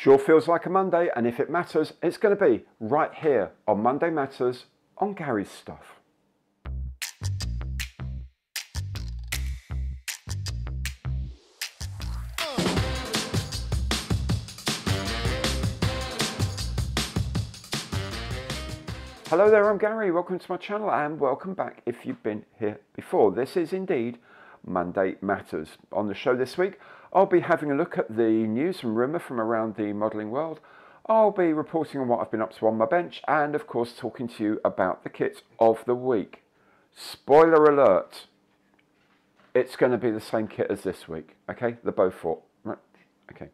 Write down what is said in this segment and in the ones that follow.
Sure feels like a Monday, and if it matters, it's going to be right here on Monday Matters on Gary's Stuff. Hello there, I'm Gary. Welcome to my channel and welcome back if you've been here before. This is indeed Monday Matters. On the show this week, I'll be having a look at the news and rumour from around the modelling world. I'll be reporting on what I've been up to on my bench and, of course, talking to you about the kit of the week. Spoiler alert, it's going to be the same kit as this week, okay? The Beaufort, right? Okay.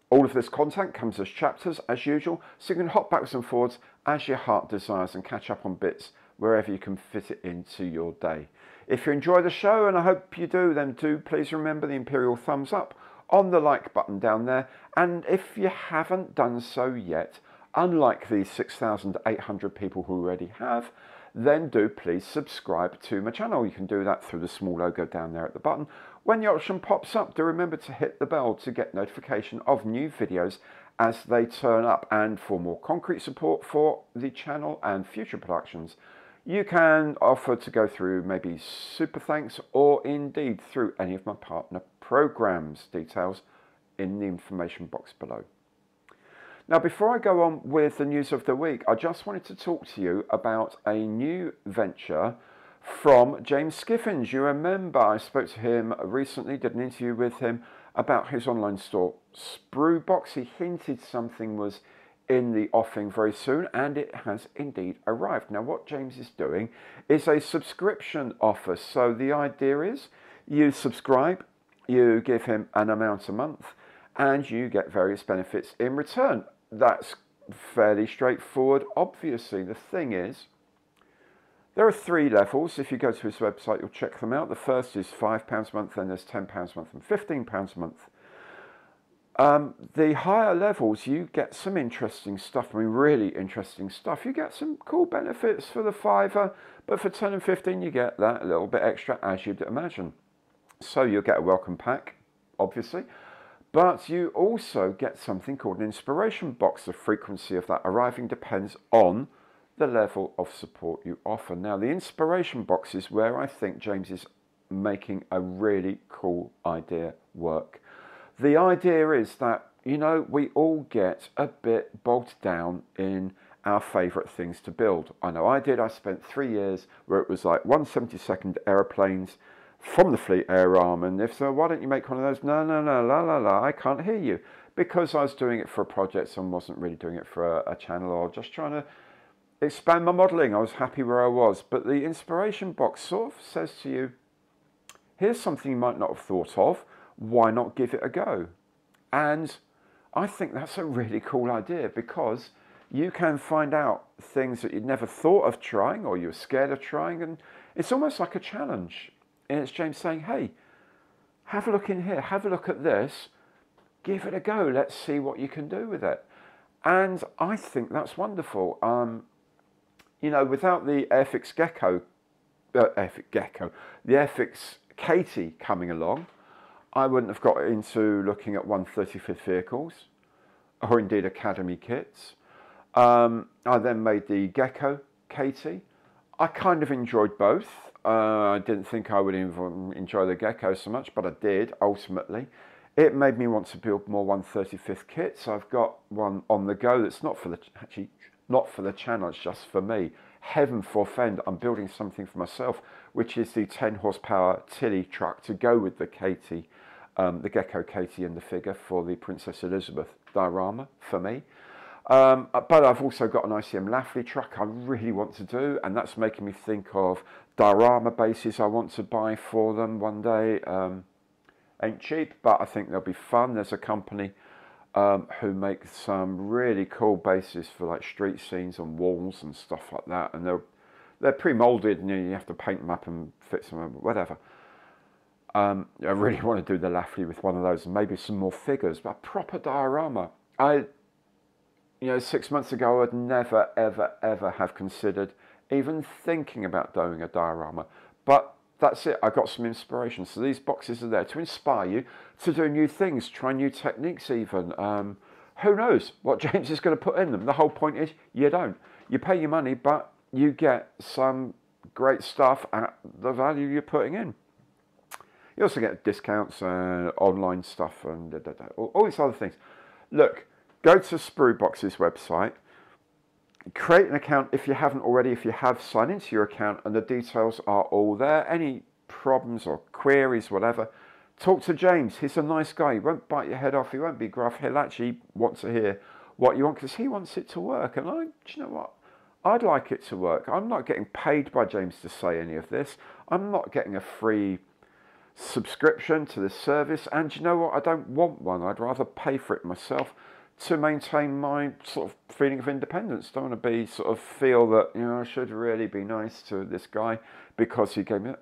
All of this content comes as chapters, as usual, so you can hop backwards and forwards as your heart desires and catch up on bits wherever you can fit it into your day. If you enjoy the show, and I hope you do, then do please remember the Imperial thumbs up on the like button down there. And if you haven't done so yet, unlike the 6,800 people who already have, then do please subscribe to my channel. You can do that through the small logo down there at the button. When the option pops up, do remember to hit the bell to get notification of new videos as they turn up. And for more concrete support for the channel and future productions, you can offer to go through maybe super thanks or indeed through any of my partner programs. Details in the information box below. Now, before I go on with the news of the week, I just wanted to talk to you about a new venture from James Skiffins. You remember I spoke to him recently, did an interview with him about his online store, Spruebox. He hinted something was in the offing very soon, and it has indeed arrived. Now, what James is doing is a subscription offer. So the idea is you subscribe, you give him an amount a month, and you get various benefits in return. That's fairly straightforward. Obviously, the thing is, there are 3 levels. If you go to his website, you'll check them out. The first is £5 a month, then there's £10 a month and £15 a month. The higher levels, you get some interesting stuff. I mean, really interesting stuff. You get some cool benefits for the £5, but for 10 and 15, you get that little bit extra, as you'd imagine. So you'll get a welcome pack, obviously, but you also get something called an inspiration box. The frequency of that arriving depends on the level of support you offer. Now, the inspiration box is where I think James is making a really cool idea work. The idea is that, you know, we all get a bit bogged down in our favourite things to build. I know I did. I spent 3 years where it was like 1/72 aeroplanes from the Fleet Air Arm, and if so, why don't you make one of those? No, I can't hear you. Because I was doing it for a project and wasn't really doing it for a channel or just trying to expand my modelling. I was happy where I was. But the inspiration box sort of says to you, here's something you might not have thought of. Why not give it a go? And I think that's a really cool idea, because you can find out things that you'd never thought of trying or you were scared of trying, and it's almost like a challenge. And it's James saying, hey, have a look in here, have a look at this, give it a go, let's see what you can do with it. And I think that's wonderful. You know, without the Airfix the Airfix Katie coming along, I wouldn't have got into looking at 1/35 vehicles, or indeed Academy kits. I then made the Gecko Katie. I kind of enjoyed both. I didn't think I would enjoy the Gecko so much, but I did, ultimately. It made me want to build more 1/35 kits. I've got one on the go that's not for the, actually, not for the channel, it's just for me. Heaven forfend, I'm building something for myself, which is the 10 horsepower Tilly truck to go with the Katie, the Gecko Katie and the figure for the Princess Elizabeth diorama for me. But I've also got an ICM Laffley truck I really want to do, and that's making me think of diorama bases I want to buy for them one day. Ain't cheap, but I think they'll be fun. There's a company who make some really cool bases for like street scenes and walls and stuff like that, and they're pre-molded, and you have to paint them up and fit them, whatever. I really want to do the Laffley with one of those, and maybe some more figures, but a proper diorama. You know, 6 months ago, I'd never, ever have considered even thinking about doing a diorama. But that's it. I got some inspiration. So these boxes are there to inspire you to do new things, try new techniques even. Who knows what James is going to put in them. The whole point is you don't. You pay your money, but you get some great stuff at the value you're putting in. You also get discounts and online stuff and all these other things. Look, go to Spruebox's website. Create an account if you haven't already. If you have, sign into your account and the details are all there. Any problems or queries, whatever, talk to James. He's a nice guy. He won't bite your head off. He won't be gruff. He'll actually want to hear what you want because he wants it to work. And do you know what? I'd like it to work. I'm not getting paid by James to say any of this. I'm not getting a free subscription to this service. And do you know what? I don't want one. I'd rather pay for it myself to maintain my sort of feeling of independence. Don't want to be sort of feel that, you know, I should really be nice to this guy because he gave me it.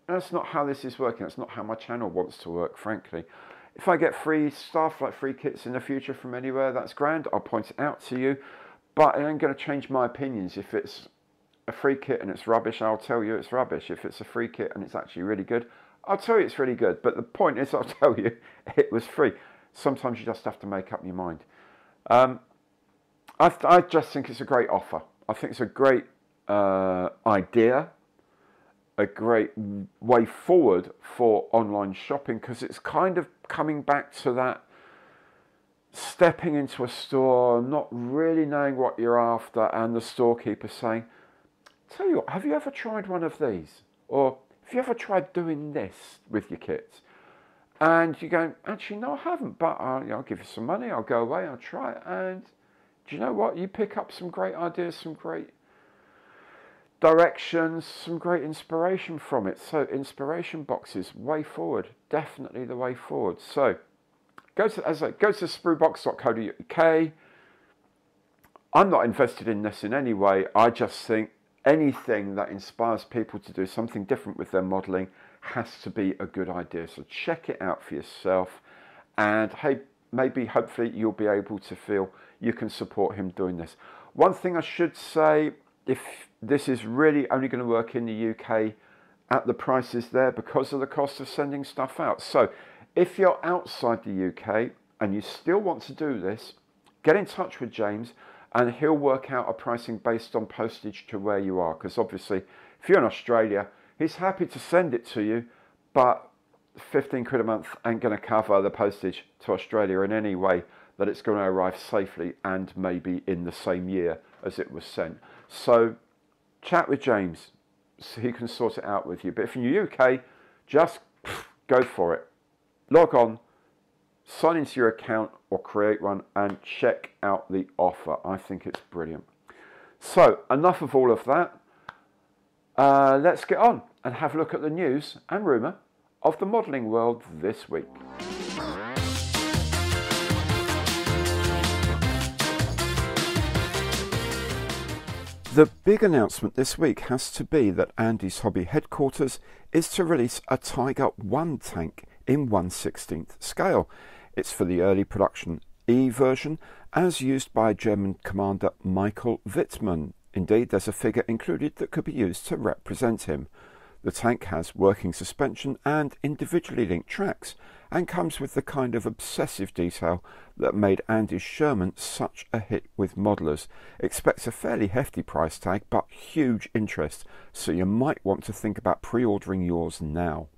That's not how this is working. That's not how my channel wants to work, frankly. If I get free stuff like free kits in the future from anywhere, that's grand. I'll point it out to you, but it ain't going to change my opinions. If it's a free kit and it's rubbish, I'll tell you it's rubbish. If it's a free kit and it's actually really good, I'll tell you it's really good. But the point is, I'll tell you it was free. Sometimes you just have to make up your mind. I just think it's a great offer. I think it's a great idea, a great way forward for online shopping because it's kind of coming back to that stepping into a store, not really knowing what you're after, and the storekeeper saying, tell you what, have you ever tried one of these? Or have you ever tried doing this with your kits? And you're going, actually, no, I haven't, but I'll give you some money, I'll go away, I'll try it. And do you know what? You pick up some great ideas, some great directions, some great inspiration from it. So inspiration boxes, way forward, definitely the way forward. So go to spruebox.co.uk. I'm not invested in this in any way. I just think anything that inspires people to do something different with their modelling has to be a good idea. So check it out for yourself, and hey, maybe hopefully you'll be able to feel you can support him doing this. One thing I should say, if this is really only going to work in the UK at the prices there because of the cost of sending stuff out. So if you're outside the UK and you still want to do this, get in touch with James and he'll work out a pricing based on postage to where you are. Because obviously, if you're in Australia, he's happy to send it to you, but 15 quid a month ain't going to cover the postage to Australia in any way that it's going to arrive safely and maybe in the same year as it was sent. So chat with James so he can sort it out with you. But if you're in the UK, just go for it. Log on, sign into your account or create one and check out the offer. I think it's brilliant. So enough of all of that. Let's get on and have a look at the news and rumour of the modelling world this week. The big announcement this week has to be that Andy's Hobby headquarters is to release a Tiger 1 tank in 1/16 scale. It's for the early production E version as used by German Commander Michael Wittmann. Indeed, there's a figure included that could be used to represent him. The tank has working suspension and individually linked tracks and comes with the kind of obsessive detail that made Andy's Sherman such a hit with modelers. Expects a fairly hefty price tag but huge interest, so you might want to think about pre-ordering yours now.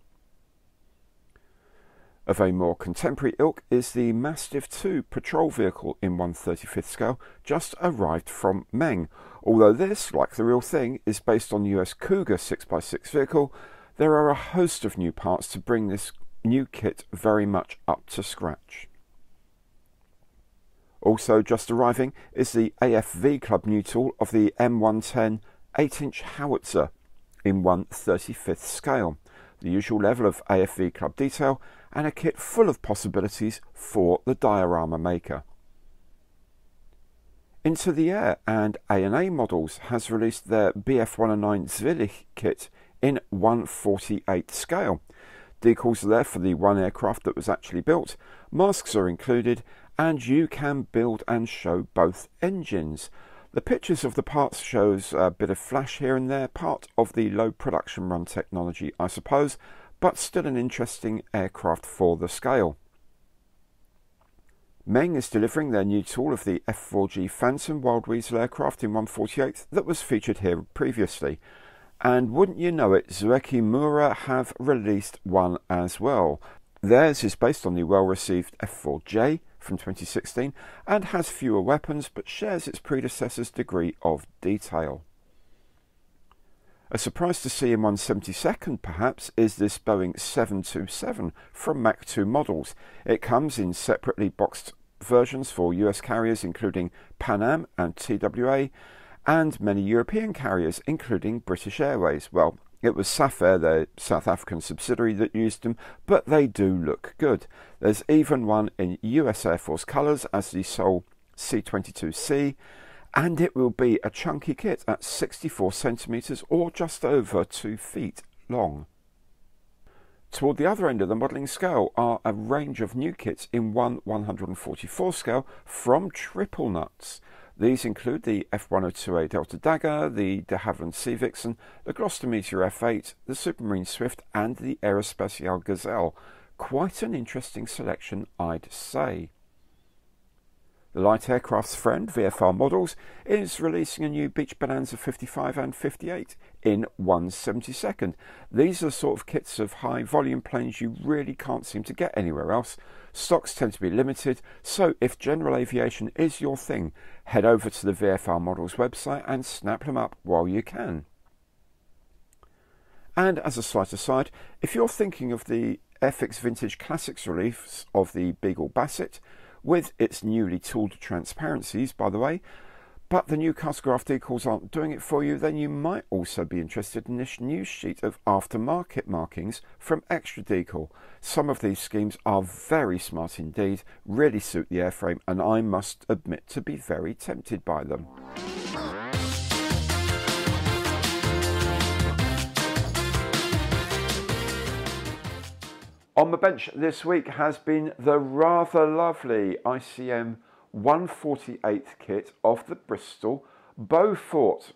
Of a more contemporary ilk is the Mastiff 2 patrol vehicle in 1/35 scale, just arrived from Meng. Although this, like the real thing, is based on the US Cougar 6x6 vehicle, there are a host of new parts to bring this new kit very much up to scratch. Also just arriving is the AFV Club new tool of the M110 8-inch howitzer in 1/35 scale. The usual level of AFV Club detail and a kit full of possibilities for the diorama maker. Into the Air and A&A Models has released their BF-109 Zwillich kit in 1/48 scale. Decals are there for the one aircraft that was actually built, masks are included, and you can build and show both engines. The pictures of the parts shows a bit of flash here and there, part of the low production run technology I suppose, but still an interesting aircraft for the scale. Meng is delivering their new tool of the F4G Phantom Wild Weasel aircraft in 1/48 that was featured here previously. And wouldn't you know it, Rumour have released one as well. Theirs is based on the well-received F4J from 2016 and has fewer weapons but shares its predecessor's degree of detail. A surprise to see in 1/72nd perhaps is this Boeing 727 from Mach 2 models. It comes in separately boxed versions for US carriers including Pan Am and TWA, and many European carriers including British Airways. Well, it was Safair, their South African subsidiary, that used them, but they do look good. There's even one in US Air Force colours as the sole C-22C, and it will be a chunky kit at 64 centimetres or just over 2 feet long. Toward the other end of the modelling scale are a range of new kits in 1/144 scale from Triple Nuts. These include the F-102A Delta Dagger, the de Havilland Sea Vixen, the Gloucester Meteor F8, the Supermarine Swift and the Aerospatiale Gazelle. Quite an interesting selection, I'd say. The Light Aircraft's friend, VFR Models, is releasing a new Beach Bonanza 55 and 58 in 1/72nd. These are the sort of kits of high volume planes you really can't seem to get anywhere else. Stocks tend to be limited, so if general aviation is your thing, head over to the VFR Models website and snap them up while you can. And as a slight aside, if you're thinking of the FX Vintage Classics release of the Beagle Basset, with its newly tooled transparencies, by the way, but the new Cartograph decals aren't doing it for you, then you might also be interested in this new sheet of aftermarket markings from Extra Decal. Some of these schemes are very smart indeed, really suit the airframe, and I must admit to be very tempted by them. On the bench this week has been the rather lovely ICM 1/48 kit of the Bristol Beaufort.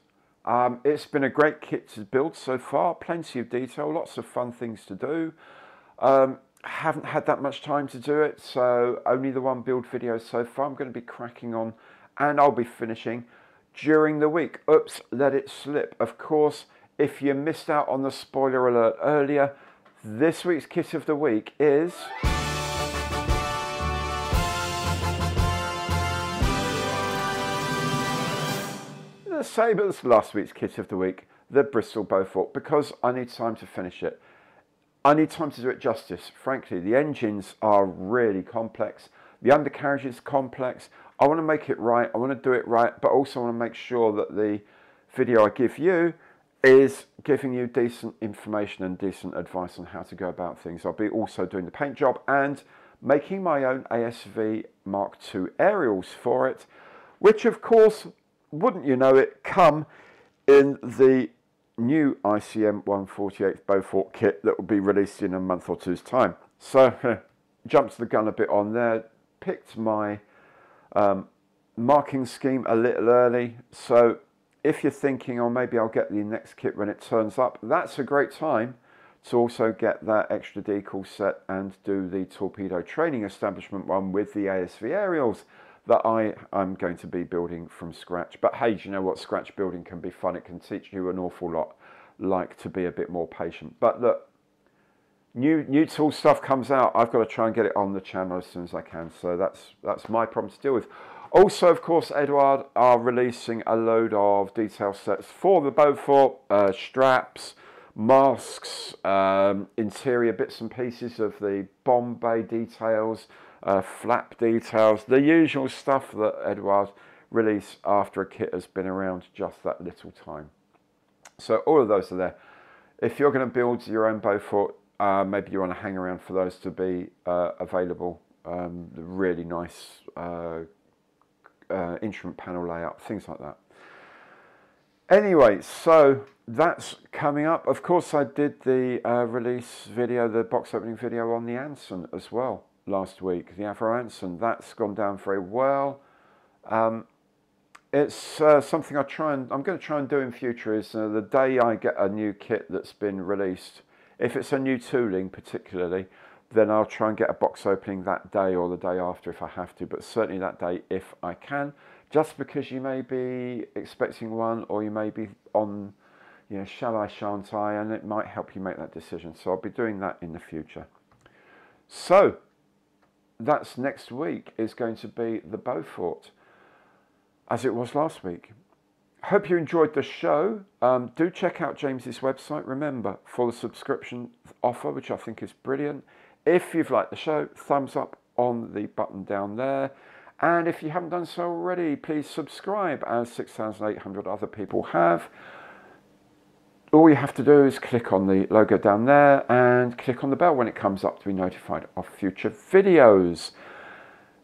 It's been a great kit to build so far, plenty of detail, lots of fun things to do. Haven't had that much time to do it, so only the one build video so far. I'm going to be cracking on and I'll be finishing during the week. Oops, let it slip. Of course, if you missed out on the spoiler alert earlier, this week's kit of the week is the same as last week's kit of the week, the Bristol Beaufort, because I need time to finish it. I need time to do it justice. Frankly, the engines are really complex. The undercarriage is complex. I want to make it right. I want to do it right, but also I want to make sure that the video I give you is giving you decent information and decent advice on how to go about things. I'll be also doing the paint job and making my own ASV Mark II aerials for it, which of course, wouldn't you know it, come in the new ICM 1/48 Beaufort kit that will be released in a month or two's time. So jumped the gun a bit on there, picked my marking scheme a little early, so if you're thinking, oh, maybe I'll get the next kit when it turns up, that's a great time to also get that extra decal set and do the torpedo training establishment one with the ASV aerials that I'm going to be building from scratch. But hey, do you know what? Scratch building can be fun. It can teach you an awful lot, like to be a bit more patient. But look, new tool stuff comes out. I've got to try and get it on the channel as soon as I can. So that's my problem to deal with. Also, of course, Eduard are releasing a load of detail sets for the Beaufort, straps, masks, interior bits and pieces of the bomb bay details, flap details, the usual stuff that Eduard release after a kit has been around just that little time. So all of those are there. If you're going to build your own Beaufort, maybe you want to hang around for those to be available. The really nice instrument panel layout, things like that. Anyway, so that's coming up. Of course, I did the release video, the box opening video on the Anson as well last week, the Avro Anson. That's gone down very well. It's something I'm going to try and do in future is the day I get a new kit that's been released, if it's a new tooling particularly, then I'll try and get a box opening that day or the day after if I have to, but certainly that day if I can, just because you may be expecting one or you may be on, you know, shall I, shan't I, and it might help you make that decision. So I'll be doing that in the future. So that's next week is going to be the Beaufort, as it was last week. Hope you enjoyed the show. Do check out James's website. Remember, for the subscription offer, which I think is brilliant. If you've liked the show, thumbs up on the button down there. And if you haven't done so already, please subscribe, as 6,800 other people have. All you have to do is click on the logo down there and click on the bell when it comes up to be notified of future videos.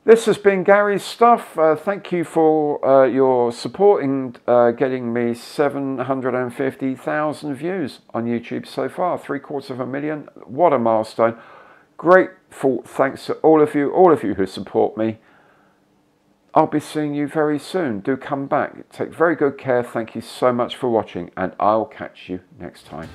This has been Gary's Stuff. Thank you for your support in getting me 750,000 views on YouTube so far. 750,000. What a milestone. Grateful thanks to all of you who support me. I'll be seeing you very soon. Do come back. Take very good care. Thank you so much for watching, and I'll catch you next time.